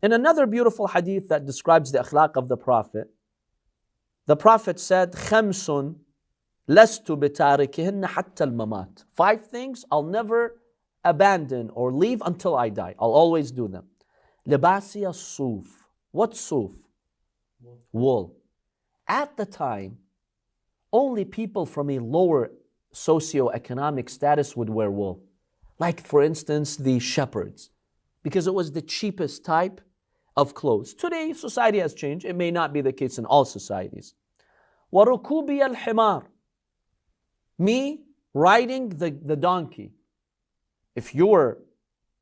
In another beautiful hadith that describes the akhlaq of the Prophet said, خَمْسٌ لَسْتُ بِتَارِكِهِنَّ حَتَّى الْمَمَاتِ. 5 things I'll never abandon or leave until I die. I'll always do them. لِبَاسِيَ الصُّوفِ. What's suf? Wool. At the time, only people from a lower socio-economic status would wear wool. Like, for instance, the shepherds, because it was the cheapest type of clothes. Today, society has changed. It may not be the case in all societies. وَرُكُوبِيَ الْحِمَارِ. Me riding the donkey. If you were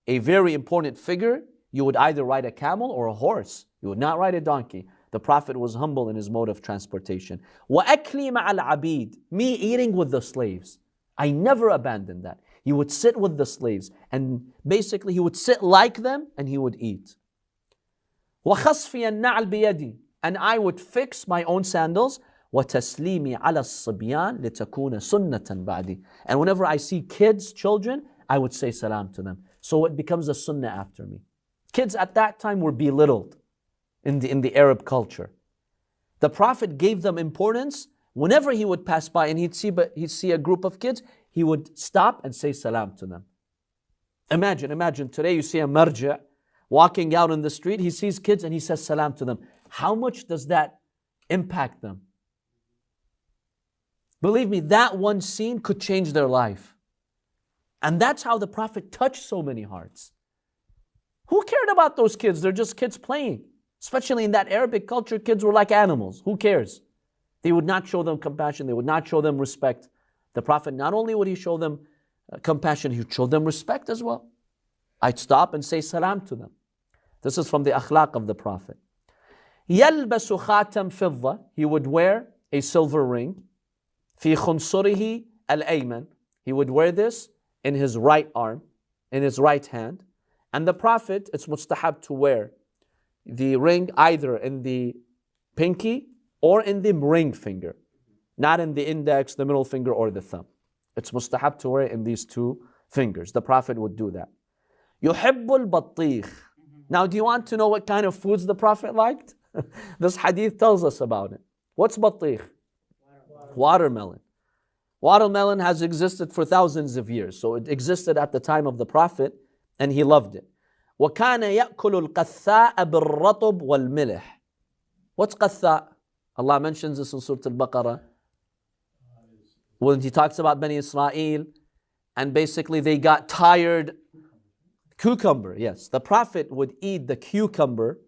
a very important figure, you would either ride a camel or a horse. You would not ride a donkey. The Prophet was humble in his mode of transportation. وَأَكْلِي مَعَ الْعَبِيدِ. Me eating with the slaves. I never abandoned that. He would sit with the slaves, and basically he would sit like them and he would eat. وَخَصْفِيَ النَّعْلِ بِيَدِي. And I would fix my own sandals. وَتَسْلِيمِ عَلَى الصِّبْيَانِ لِتَكُونَ سُنَّةً بَعْدِي. And whenever I see kids, children, I would say salam to them. So it becomes a sunnah after me. Kids at that time were belittled in the Arab culture. The Prophet gave them importance. Whenever he would pass by and he'd see a group of kids, he would stop and say salam to them. Imagine today you see a marja walking out in the street, he sees kids and he says salam to them. How much does that impact them? Believe me, that one scene could change their life. And that's how the Prophet touched so many hearts. Who cared about those kids? They're just kids playing. Especially in that Arabic culture, kids were like animals. Who cares? They would not show them compassion. They would not show them respect. The Prophet, not only would he show them compassion, he would show them respect as well. I'd stop and say salam to them. This is from the akhlaq of the Prophet. يَلْبَسُ خَاتَمْ فِضَّةٍ. He would wear a silver ring. فِي خُنْصُرِهِ الْأَيْمَنِ. He would wear this in his right arm, in his right hand. And the Prophet, it's mustahab to wear the ring either in the pinky or in the ring finger. Not in the index, the middle finger, or the thumb. It's mustahab to wear it in these 2 fingers. The Prophet would do that. يُحِبُّ الْبَطِّيخِ. Now, do you want to know what kind of foods the Prophet liked? This hadith tells us about it. What's batikh? Watermelon. Watermelon has existed for thousands of years. So it existed at the time of the Prophet and he loved it. وَكَانَ يَأْكُلُ الْقَثَّاءَ بِالرَّطُبِ وَالْمِلِحِ. What's qatha? Allah mentions this in Surah Al-Baqarah. When he talks about Bani Israel, and basically they got tired. Cucumber, yes. The Prophet would eat the cucumber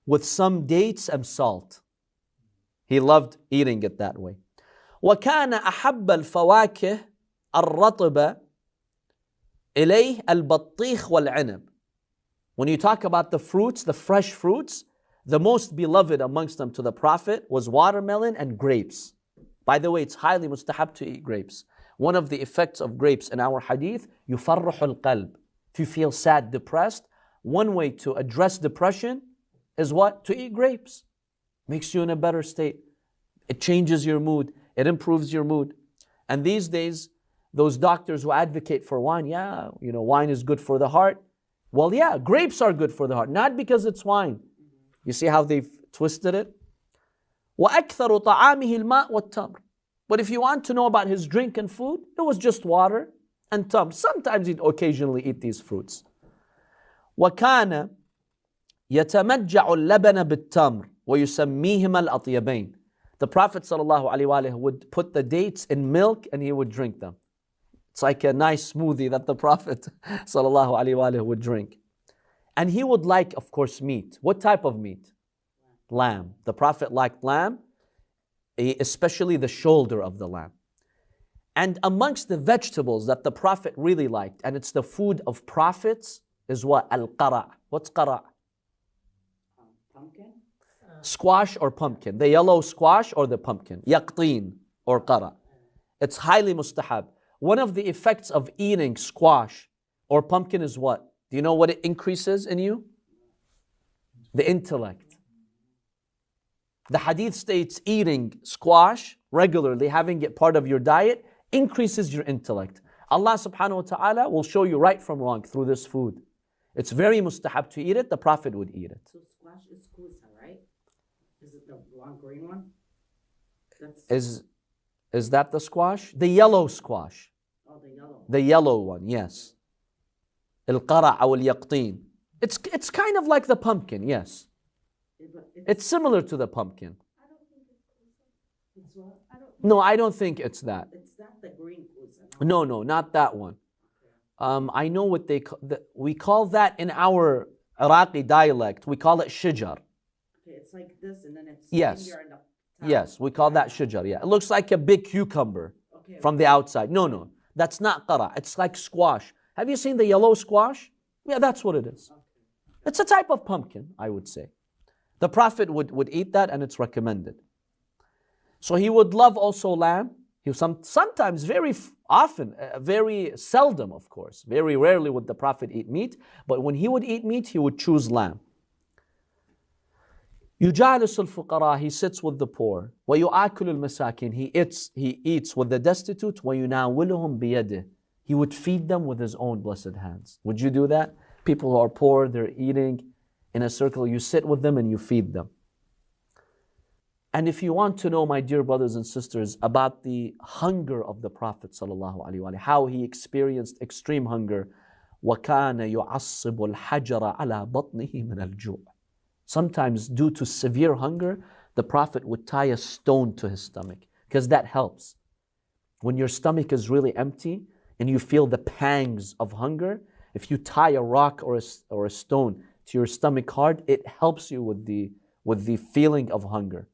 with some dates and salt. He loved eating it that way. وَكَانَ أَحَبَّ الْفَوَاكِهِ الرَّطِبَ إِلَيْهِ الْبَطِّيخ وَالْعِنَبِ. When you talk about the fruits, the fresh fruits, the most beloved amongst them to the Prophet was watermelon and grapes. By the way, it's highly mustahab to eat grapes. One of the effects of grapes in our hadith, يُفَرُّحُ الْقَلْبِ. If you feel sad, depressed, one way to address depression is what? To eat grapes. Makes you in a better state. It changes your mood. It improves your mood. And these days, those doctors who advocate for wine, wine is good for the heart. Well, yeah, grapes are good for the heart, not because it's wine. You see how they've twisted it? وَأَكْثَرُ طَعَامِهِ الْمَاءُ وَالتَّمْرُ. But if you want to know about his drink and food, it was just water and tamr. Sometimes he'd occasionally eat these fruits. وَكَانَ يَتَمَجَّعُ اللَّبَنَ بِالتَّمْرِ وَيُسَمِّيهِمَا الْأَطْيَبَيْنِ. The Prophet ﷺ would put the dates in milk and he would drink them. It's like a nice smoothie that the Prophet ﷺ would drink. And he would like, of course, meat. What type of meat? Lamb. The Prophet liked lamb, especially the shoulder of the lamb. And amongst the vegetables that the Prophet really liked, and it's the food of prophets, is what? Al-qara'. What's qara'? Pumpkin? Squash or pumpkin. The yellow squash or the pumpkin. Yaqteen or qara'. It's highly mustahab. One of the effects of eating squash or pumpkin is what? Do you know what it increases in you? The intellect. The hadith states eating squash regularly, having it part of your diet, increases your intellect. Allah subhanahu wa ta'ala will show you right from wrong through this food. It's very mustahab to eat it. The Prophet would eat it. So squash is kusa, right? Is it the long green one? Is that the squash? The yellow squash. Oh, the yellow. The yellow one, yes. القرع أو اليقطين. It's kind of like the pumpkin, yes. It's similar to the pumpkin. I don't think it's what? No, I don't think it's that. It's not the green kusa. No, not that one. I know what we call that in our Iraqi dialect. We call it shijar. Okay, it's like this, and then it's Yes. in the top. Yes, we call that shijar. Yeah, it looks like a big cucumber from the outside. No, that's not qara. It's like squash. Have you seen the yellow squash? Yeah, that's what it is. It's a type of pumpkin, I would say. The Prophet would eat that, and it's recommended. So he would love also lamb. He sometimes, very often, very seldom, of course, very rarely would the Prophet eat meat. But when he would eat meat, he would choose lamb. يجالس الفقراء, he sits with the poor. ويؤكل المساكين, he eats with the destitute. ويناولهم بيده, he would feed them with his own blessed hands. Would you do that? People who are poor, they're eating in a circle. You sit with them and you feed them. And if you want to know, my dear brothers and sisters, about the hunger of the Prophet ﷺ, how he experienced extreme hunger, وَكَانَ يُعَصِّبُ الْحَجَرَ عَلَى بَطْنِهِ مِنَ الْجُوعِ. Sometimes, due to severe hunger, the Prophet would tie a stone to his stomach, because that helps. When your stomach is really empty and you feel the pangs of hunger, if you tie a rock or a stone to your stomach hard, it helps you with the feeling of hunger.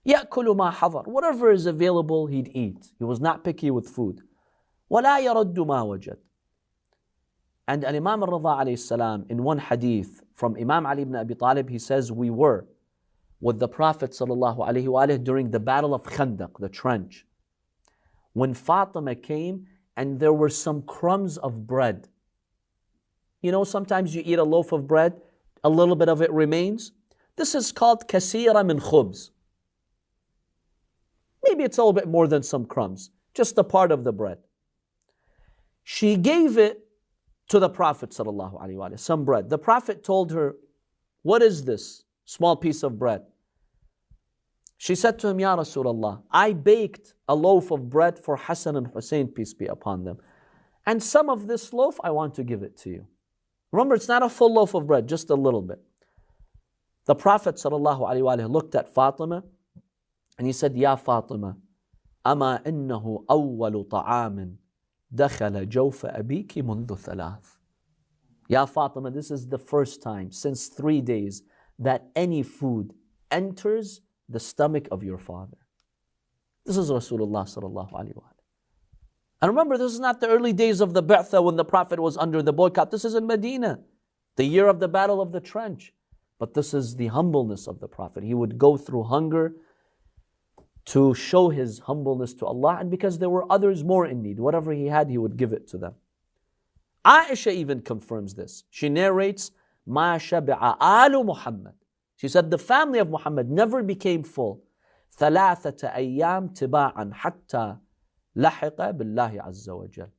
يأكل ما حضر. Whatever is available, he'd eat. He was not picky with food. ولا يرد ما وجد. And Imam al-Rida alayhi salam, in one hadith from Imam Ali ibn Abi Talib, he says, we were with the Prophet sallallahu alayhi wa during the battle of Khandaq, the trench. When Fatima came and there were some crumbs of bread. You know, sometimes you eat a loaf of bread, a little bit of it remains. This is called kasira min khubz. Maybe it's a little bit more than some crumbs, just a part of the bread. She gave it to the Prophet ﷺ, some bread. The Prophet told her, what is this small piece of bread? She said to him, Ya Rasulullah, I baked a loaf of bread for Hassan and Hussein, peace be upon them. And some of this loaf, I want to give it to you. Remember, it's not a full loaf of bread, just a little bit. The Prophet ﷺ looked at Fatima, and he said, Ya Fatima, أما إنه أول طعام دخل جوف أبيك منذ ثلاث. Ya Fatima, this is the first time since 3 days that any food enters the stomach of your father. This is Rasulullah sallallahu alaihi wasallam. And remember, this is not the early days of the Ba'tha when the Prophet was under the boycott. This is in Medina, the year of the Battle of the Trench. But this is the humbleness of the Prophet. He would go through hunger to show his humbleness to Allah, and because there were others more in need, whatever he had, he would give it to them. Aisha even confirms this. She narrates, مَا شَبِعَ آلُ مُحَمَّدٍ. She said, the family of Muhammad never became full. ثَلَاثَةَ أَيَّامٍ تِبَاعًا حَتَّى لَحِقَ بِاللَّهِ عَزَّ وَجَلَّ.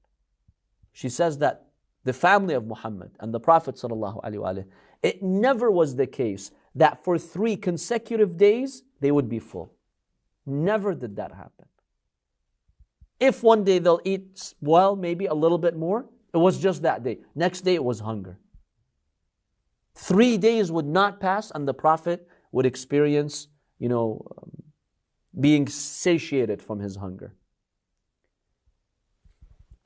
She says that the family of Muhammad and the Prophet ﷺ, it never was the case that for 3 consecutive days they would be full. Never did that happen. If one day they'll eat, well, maybe a little bit more, it was just that day. Next day it was hunger. 3 days would not pass and the Prophet would experience, being satiated from his hunger.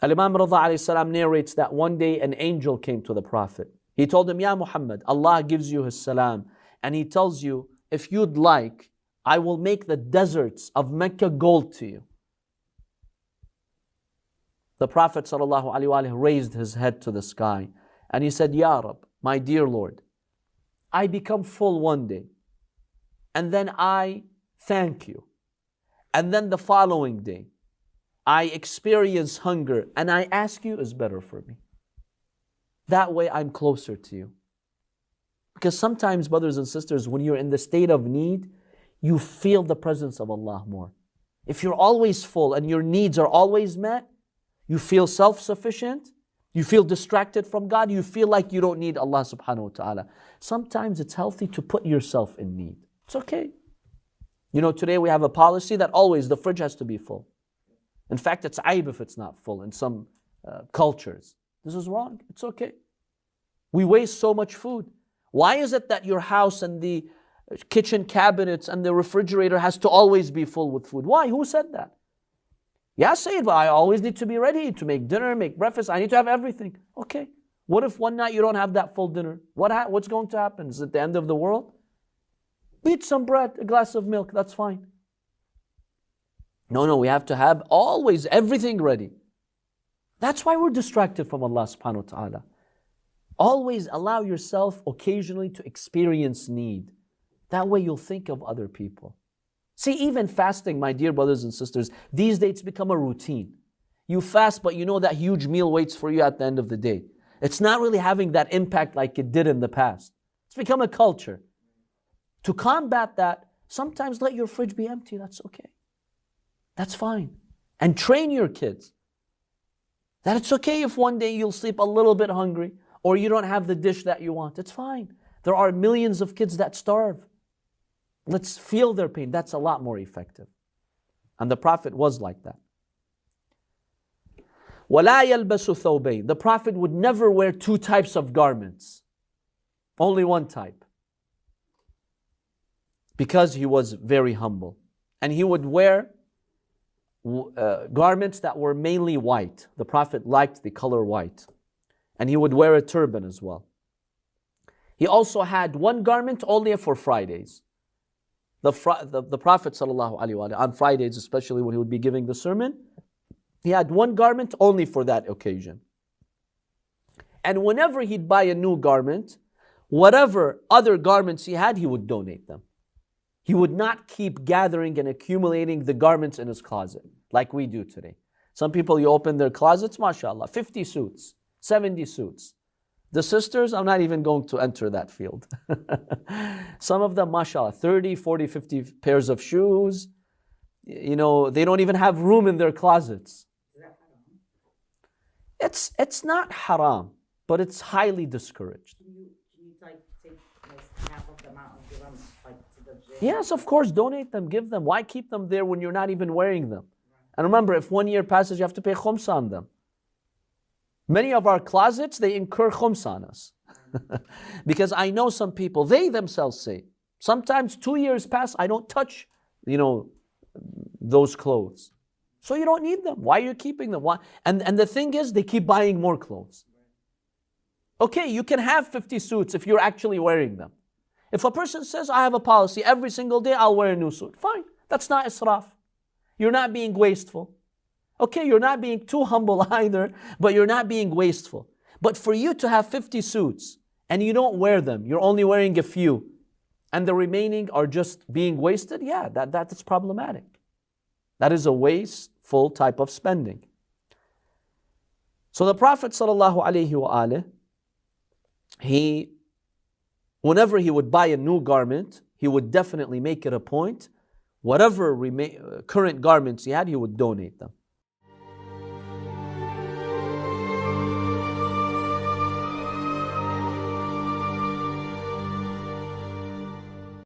Al-Imam Rida alayhi salam narrates that one day an angel came to the Prophet. He told him, Ya Muhammad, Allah gives you His salam, and He tells you, if you'd like, I will make the deserts of Mecca gold to you. The Prophet ﷺ raised his head to the sky and he said, Ya Rab, my dear Lord, I become full one day and then I thank you. And then the following day, I experience hunger and I ask you is better for me. That way I'm closer to you. Because sometimes, brothers and sisters, when you're in the state of need, you feel the presence of Allah more. If you're always full and your needs are always met, you feel self-sufficient, You feel distracted from God. You feel like you don't need Allah subhanahu wa ta'ala. Sometimes it's healthy to put yourself in need. It's okay. You know, today we have a policy that always the fridge has to be full. In fact, it's aib if it's not full in some cultures. This is wrong. It's okay. We waste so much food. Why is it that your house and the kitchen cabinets and the refrigerator has to always be full with food? Why? Who said that? Yeah, say it, but I always need to be ready to make dinner, make breakfast. I need to have everything. Okay. What if one night you don't have that full dinner? What's going to happen? Is it the end of the world? Eat some bread, a glass of milk, that's fine. No, we have to have always everything ready. That's why we're distracted from Allah subhanahu wa ta'ala. Always allow yourself occasionally to experience need. That way you'll think of other people. See, even fasting, my dear brothers and sisters, these days it's become a routine. You fast, but you know that huge meal waits for you at the end of the day. It's not really having that impact like it did in the past. It's become a culture. To combat that, sometimes let your fridge be empty, that's okay. That's fine. And train your kids that it's okay if one day you'll sleep a little bit hungry or you don't have the dish that you want. It's fine. There are millions of kids that starve. Let's feel their pain. That's a lot more effective. And the Prophet was like that. وَلَا يَلْبَسُ ثَوْبَيْنِ. The Prophet would never wear two types of garments. Only one type. Because he was very humble. And he would wear garments that were mainly white. The Prophet liked the color white. And he would wear a turban as well. He also had one garment only for Fridays. The Prophet ﷺ, on Fridays, especially when he would be giving the sermon, he had one garment only for that occasion. And whenever he'd buy a new garment, whatever other garments he had, he would donate them. He would not keep gathering and accumulating the garments in his closet like we do today. Some people, you open their closets, mashallah, 50 suits, 70 suits. The sisters, I'm not even going to enter that field. Some of them, mashallah, 30, 40, 50 pairs of shoes. You know, they don't even have room in their closets. It's not haram, but it's highly discouraged. Can you like take half of them out and give them like to the gym? Yes, of course, donate them, give them. Why keep them there when you're not even wearing them? And remember, if 1 year passes, you have to pay khums on them. Many of our closets, they incur khums on us. Because I know some people, they themselves say, sometimes 2 years pass, I don't touch, those clothes. So you don't need them. Why are you keeping them? Why? And the thing is, they keep buying more clothes. Okay, you can have 50 suits if you're actually wearing them. If a person says, I have a policy, every single day I'll wear a new suit. Fine, that's not israf. You're not being wasteful. Okay, you're not being too humble either, but you're not being wasteful. But for you to have 50 suits and you don't wear them, you're only wearing a few, and the remaining are just being wasted, yeah, that's problematic. That is a wasteful type of spending. So the Prophet ﷺ, whenever he would buy a new garment, he would definitely make it a point, whatever current garments he had, he would donate them.